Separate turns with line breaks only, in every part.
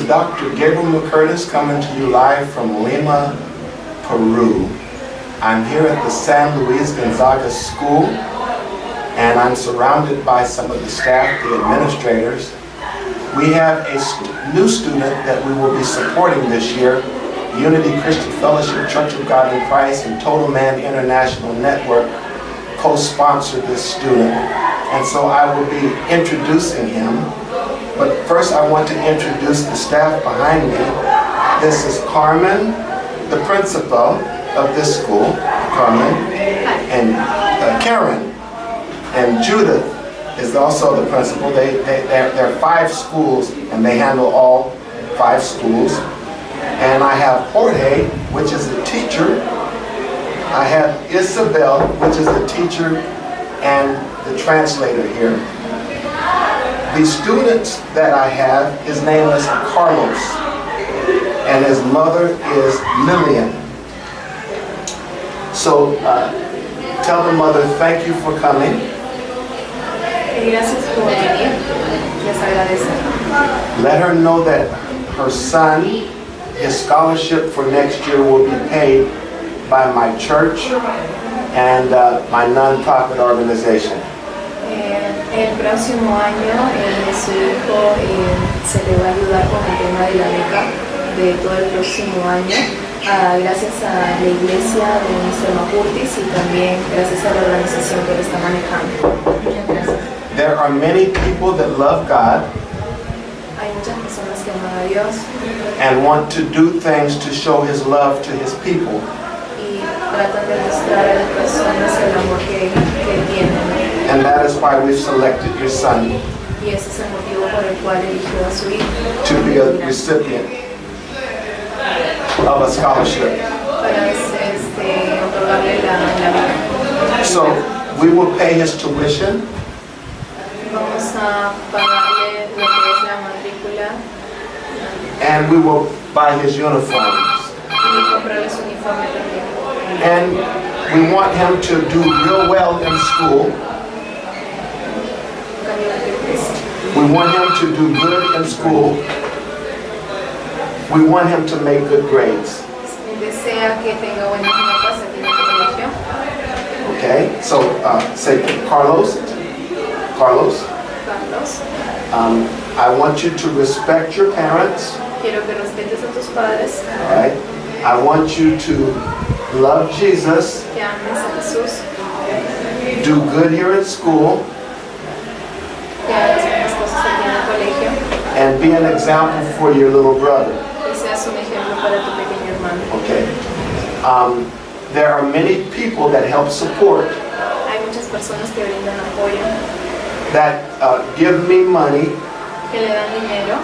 is Dr. Gabriel McCurtis coming to you live from Lima, Peru. I'm here at the San Luis Gonzaga School, and I'm surrounded by some of the staff, the administrators. We have a new student that we will be supporting this year. Unity Christian Fellowship, Church of God in Christ, and Total Man International Network co-sponsored this student. And so I will be introducing him. But first I want to introduce the staff behind me. This is Carmen, the principal of this school, Carmen, and Karen, and Judith is also the principal. There are 5 schools, and they handle all 5 schools. And I have Jorge, which is a teacher. I have Isabel, which is a teacher, and the translator here. The students that I have, his name is Carlos, and his mother is Lillian. So tell the mother thank you for coming.
Gracias por venir. Les agradezco.
Let her know that her son, his scholarship for next year will be paid by my church and my non-profit organization.
El próximo año su hijo se le va a ayudar con el tema de la beca de todo el próximo año, gracias a la iglesia de Mr. Macurtis y también gracias a la organización que lo está manejando. Muchas gracias.
There are many people that love God
Hay muchas personas que aman a Dios
and want to do things to show His love to His people.
y tratan de mostrar a las personas el amor que tienen.
And that is why we've selected your son
Y ese es el motivo por el cual eligió a su hijo
to be a recipient of a scholarship.
para otorgarle la beca.
So we will pay his tuition,
Vamos a pagarle lo que es la matrícula
and we will buy his uniforms.
y comprarle su uniforme también.
And we want him to do real well in school. We want him to do good in school. We want him to make good grades.
Desea que tenga buenas notas aquí en el colegio.
Okay, so say Carlos.
Carlos,
I want you to respect your parents.
quiero que respetes a tus padres,
All right. I want you to love Jesus,
que ames a Jesús,
do good here at school,
que hagas buenas cosas aquí en el colegio
and be an example for your little brother.
y seas un ejemplo para tu pequeño hermano.
Okay. There are many people that help support,
Hay muchas personas que brindan apoyo,
that give me money
que le dan dinero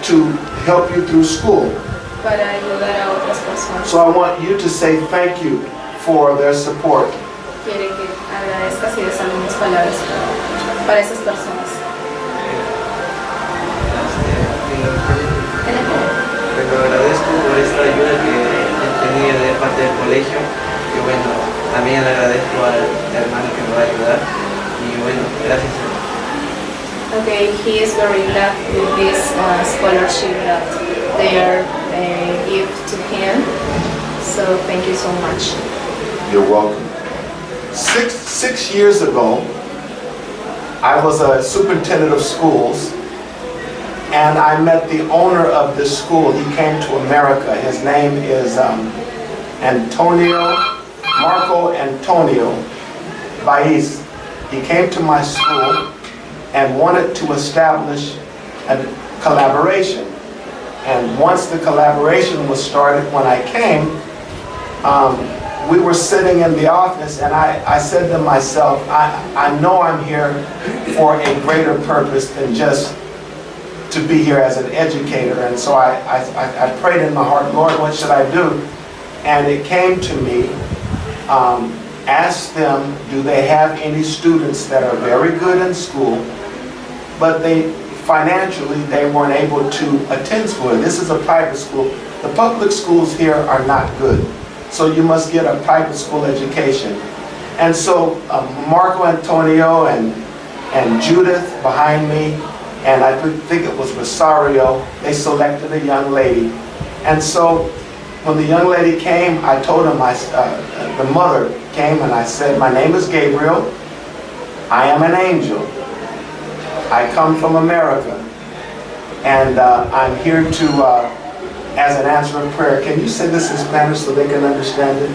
to help you through school.
para ayudar a otras personas.
So I want you to say thank you for their support.
Quiere que agradezcas y des algunas palabras para esas personas.
Pero agradezco por esta ayuda que he tenido de parte del colegio y bueno, también le agradezco al hermano que me va a ayudar y bueno, gracias.
Okay, he is very glad with this scholarship that they are give to him. So thank you so much.
You're welcome. Six years ago, I was a superintendent of schools, and I met the owner of this school. He came to America. His name is Marco Antonio Baiz. He came to my school and wanted to establish a collaboration. And once the collaboration was started, when I came, we were sitting in the office, and I said to myself, I know I'm here for a greater purpose than just to be here as an educator. And so I prayed in my heart, Lord, what should I do? And it came to me, ask them, do they have any students that are very good in school, but financially they weren't able to attend school. This is a private school. The public schools here are not good. So you must get a private school education. And so Marco Antonio and Judith behind me and I think it was Rosario. They selected a young lady. And so when the young lady came, I told him, the mother came and I said, my name is Gabriel. I am an angel. I come from America. And I'm here to, as an answer of prayer. Can you say this in Spanish so they can understand it?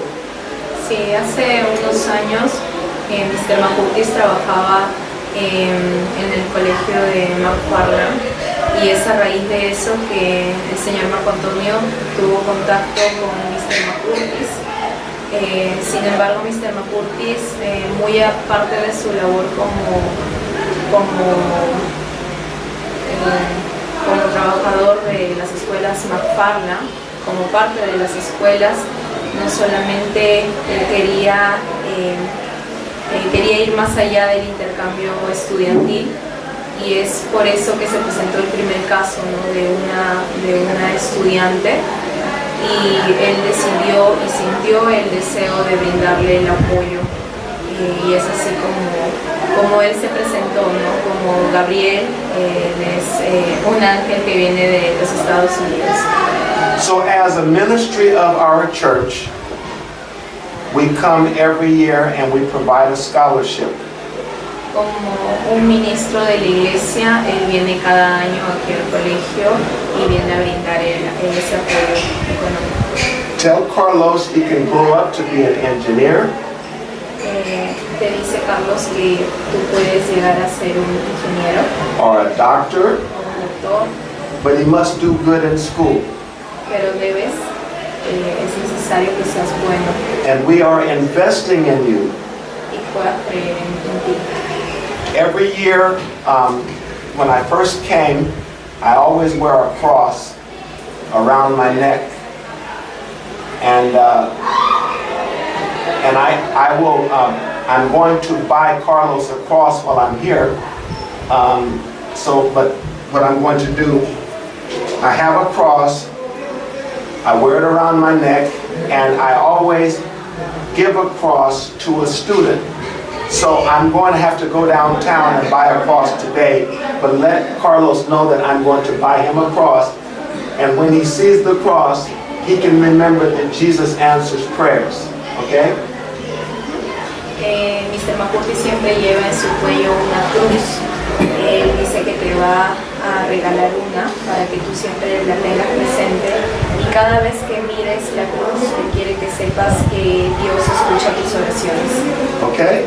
Sí, hace unos años Mr. Macutis trabajaba en el colegio de McFarland, y es a raíz de eso que el señor Marco Antonio tuvo contacto con Mr. Macurtis. Sin embargo, Mr. Macurtis, muy aparte de su labor como trabajador de las escuelas McFarland, como parte de las escuelas, no solamente quería ir más allá del intercambio estudiantil, y es por eso que se presentó el primer caso, ¿no?, de una estudiante, y él decidió y sintió el deseo de brindarle el apoyo, y es así como él se presentó, ¿no?, como Gabriel. Es un ángel que viene de los Estados Unidos.
So as a ministry of our church, we come every year and we provide a scholarship.
Como un ministro de la iglesia, él viene cada año aquí al colegio y viene a brindar ese apoyo económico.
Tell Carlos he can grow up to be an engineer.
Te dice Carlos que tú puedes llegar a ser un ingeniero
Or a doctor,
o un doctor,
but he must do good in school.
pero es necesario que seas bueno
And we are investing in you.
y puedas creer en ti.
Every year, when I first came, I always wear a cross around my neck, and I will. I'm going to buy Carlos a cross while I'm here. But what I'm going to do, I have a cross. I wear it around my neck, and I always give a cross to a student. So I'm going to have to go downtown and buy a cross today, but let Carlos know that I'm going to buy him a cross. And when he sees the cross, he can remember that Jesus answers prayers. Okay?
Mr. Macurti siempre lleva en su cuello una cruz. Él dice que te va a regalar una para que tú siempre la tengas presente, y cada vez que mires la cruz, él quiere que sepas que Dios escucha tus oraciones.
Okay?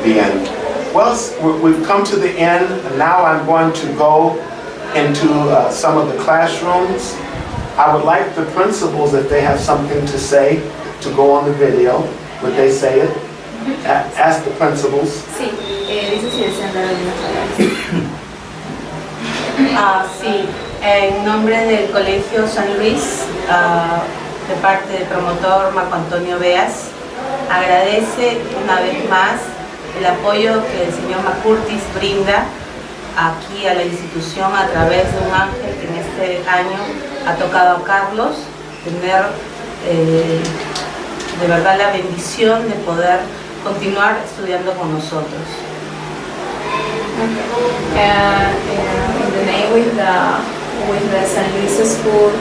The end. Well, we've come to the end. Now I'm going to go into some of the classrooms. I would like the principals, if they have something to say, to go on the video. Would they say it? Ask the principals.
Sí, dice si desean dar algunas palabras.
Sí, en nombre del Colegio San Luis, de parte del promotor Marco Antonio Beas, agradece una vez más el apoyo que el señor Macurtis brinda aquí a la institución a través de un ángel que en este año ha tocado a Carlos, tener de verdad la bendición de poder continuar estudiando con nosotros.
In the name with the San Luis School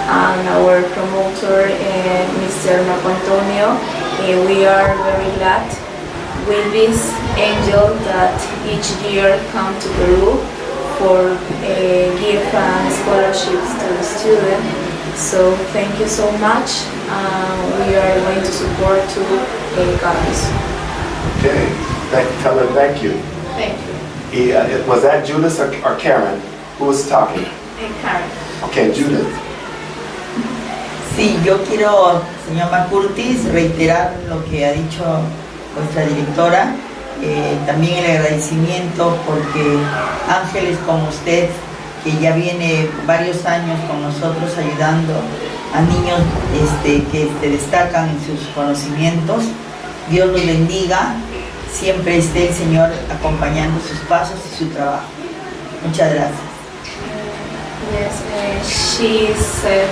and our promoter, Mr. Marco Antonio, we are very glad with this angel that each year come to Peru for give scholarships to the student. So thank you so much. We are going to support to Carlos.
Okay. Tell her thank you.
Thank you.
Was that Judith or Karen? Who was talking?
Karen.
Okay, Judith.
Sí, yo quiero, señor Macurtis, reiterar lo que ha dicho nuestra directora, también el agradecimiento porque ángeles como usted, que ya viene varios años con nosotros ayudando a niños que destacan en sus conocimientos, Dios los bendiga, siempre esté el Señor acompañando sus pasos y su trabajo. Muchas gracias.
Yes, she said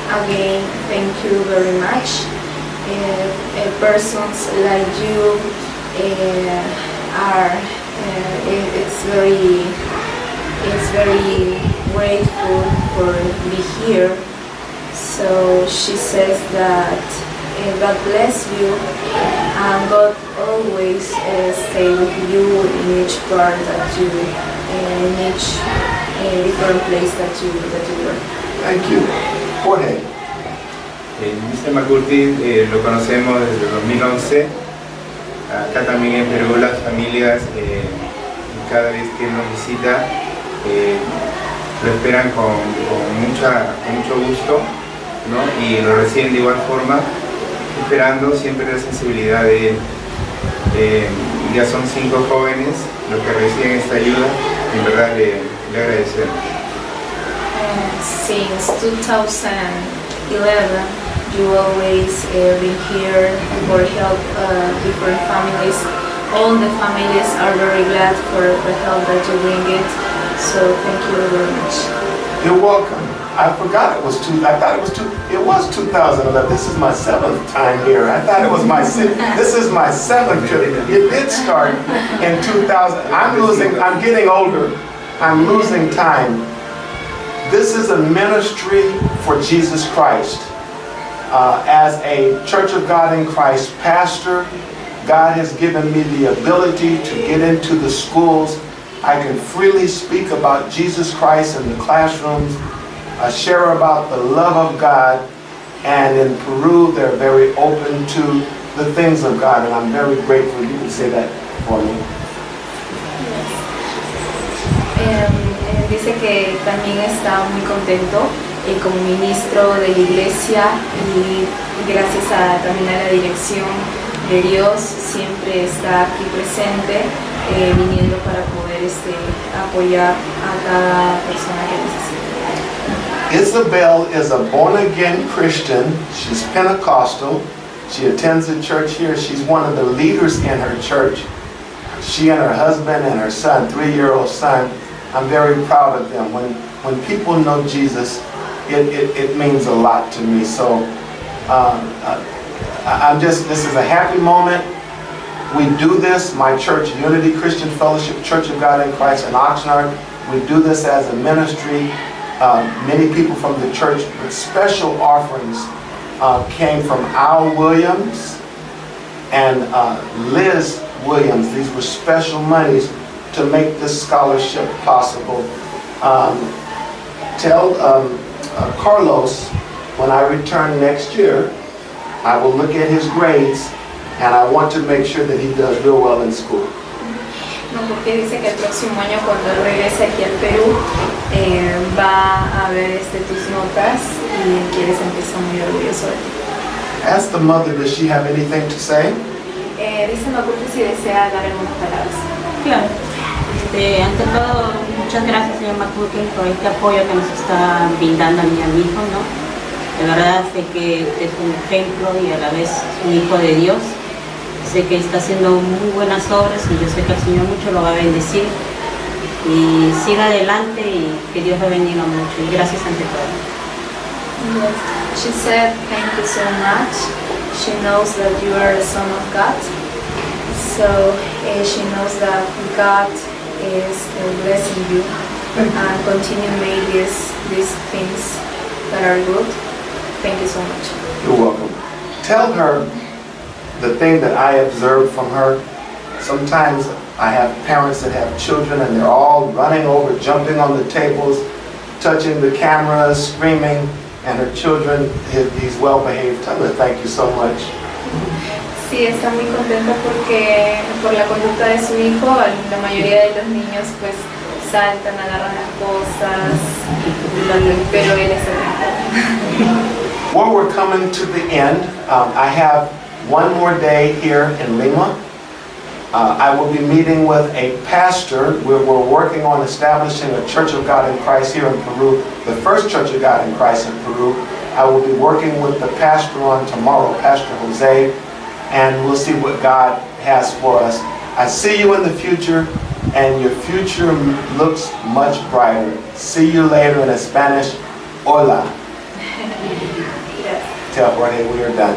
again, thank you very much. Persons like you are, it's very is very grateful for be here. So she says that God bless you and God always stay with you in each part that you, in each different place that you work.
Thank you. Jorge.
Mr. McCurdy lo conocemos desde 2011. Acá también en Perú las familias cada vez que él nos visita lo esperan con mucho gusto, ¿no? Y lo reciben de igual forma, esperando siempre la sensibilidad de él. Ya son 5 jóvenes los que reciben esta ayuda y en verdad le agradecemos.
Since 2011, you always been here for help different families. All the families are very glad for the help that you bring it. So thank you very much.
You're welcome. I forgot it was it was 2011. This is my 7th time here. I thought it was my 6th. This is my 7th trip. It did start in 2000. I'm getting older. I'm losing time. This is a ministry for Jesus Christ. As a Church of God in Christ pastor, God has given me the ability to get into the schools. I can freely speak about Jesus Christ in the classrooms, share about the love of God, and in Peru they're very open to the things of God, and I'm very grateful. You can say that for me.
Dice que también está muy contento como ministro de la iglesia y gracias también a la dirección de Dios siempre está aquí presente viniendo para poder apoyar a cada persona que necesita.
Isabel is a born-again Christian. She's Pentecostal. She attends the church here. She's one of the leaders in her church. She and her husband and her son, 3-year-old son, I'm very proud of them. When people know Jesus, it means a lot to me. So this is a happy moment. We do this, my church, Unity Christian Fellowship, Church of God in Christ in Oxnard. We do this as a ministry. Many people from the church with special offerings came from Al Williams and Liz Williams. These were special monies to make this scholarship possible. Tell Carlos, when I return next year, I will look at his grades and I want to make sure that he does real well in school.
No, porque dice que el próximo año cuando él regrese aquí al Perú va a ver tus notas y quiere sentirse muy orgulloso de ti.
Ask the mother, does she have anything to say?
Dice Macurti si desea dar algunas palabras.
Claro. Ante todo, muchas gracias, señor McCurkin, por este apoyo que nos está brindando a mí y a mi hijo, ¿no? De verdad sé que es un ejemplo y a la vez es un hijo de Dios. Sé que está haciendo muy buenas obras y yo sé que el Señor mucho lo va a bendecir. Y siga adelante y que Dios lo bendiga mucho. Y gracias ante todo.
Yes. She said, thank you so much. She knows that you are a son of God. So she knows that God is blessing you and continue make these things that are good. Thank you so much.
You're welcome. Tell her the thing that I observed from her. Sometimes I have parents that have children and they're all running over, jumping on the tables, touching the cameras, screaming, and her children, he's well behaved. Tell her thank you so much.
Sí, está muy contenta porque por la conducta de su hijo, la mayoría de los niños pues saltan, agarran las cosas, pero él está tranquilo.
Well, we're coming to the end. I have one more day here in Lima. I will be meeting with a pastor. We're working on establishing a Church of God in Christ here in Peru, the first Church of God in Christ in Peru. I will be working with the pastor on tomorrow, Pastor Jose, and we'll see what God has for us. I see you in the future, and your future looks much brighter. See you later in Spanish. Hola. Tell Jorge we are done.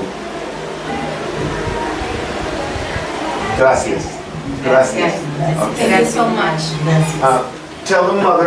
Gracias. Gracias.
Thank you so much.
Tell the mother.